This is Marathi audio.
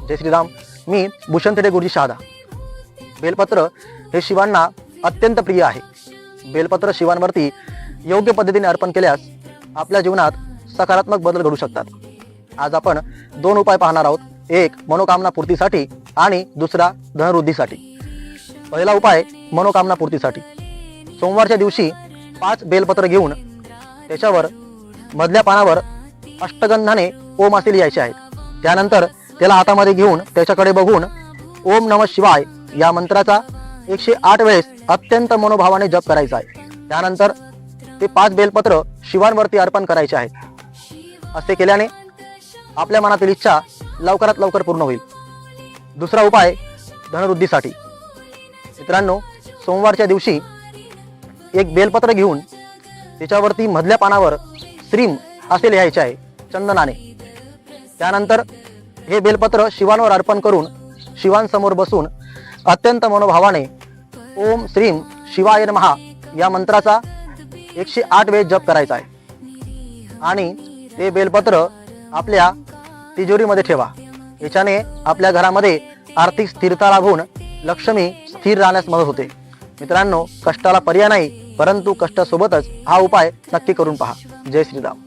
जय श्रीराम. मी भूषण थेडे गुरुजी शहादा. बेलपत्र हे शिवांना अत्यंत प्रिय आहे. बेलपत्र शिवांवरती योग्य पद्धतीने अर्पण केल्यास आपल्या जीवनात सकारात्मक बदल घडू शकतात. आज आपण 2 उपाय पाहणार आहोत. एक मनोकामना पूर्तीसाठी आणि दुसरा धनवृद्धीसाठी. पहिला उपाय मनोकामना पूर्तीसाठी. सोमवारच्या दिवशी 5 बेलपत्र घेऊन त्याच्यावर मधल्या पानावर अष्टगंधाने ओम असे लिहायचे आहेत. त्यानंतर त्याला हातामध्ये घेऊन त्याच्याकडे बघून ओम नमः शिवाय या मंत्राचा 108 वेळेस अत्यंत मनोभावाने जप करायचा आहे. त्यानंतर ते 5 बेलपत्र शिवांवरती अर्पण करायचे आहेत. असे केल्याने आपल्या मनातील इच्छा लवकरात लवकर पूर्ण होईल. दुसरा उपाय धनवृद्धीसाठी. मित्रांनो, सोमवारच्या दिवशी एक बेलपत्र घेऊन त्याच्यावरती मधल्या पानावर श्रीम असे लिहायचे आहे चंदनाने. त्यानंतर हे बेलपत्र शिवांवर अर्पण करून शिवांसमोर बसून अत्यंत मनोभावाने ओम श्रीम शिवाय नमः या मंत्राचा 108 वेळेस जप करायचा आहे. आणि ते बेलपत्र आपल्या तिजोरीमध्ये ठेवा. याच्याने आपल्या घरामध्ये आर्थिक स्थिरता लाभून लक्ष्मी स्थिर राहण्यास मदत होते. मित्रांनो, कष्टाला पर्याय नाही, परंतु कष्टासोबतच हा उपाय नक्की करून पहा. जय श्रीराम.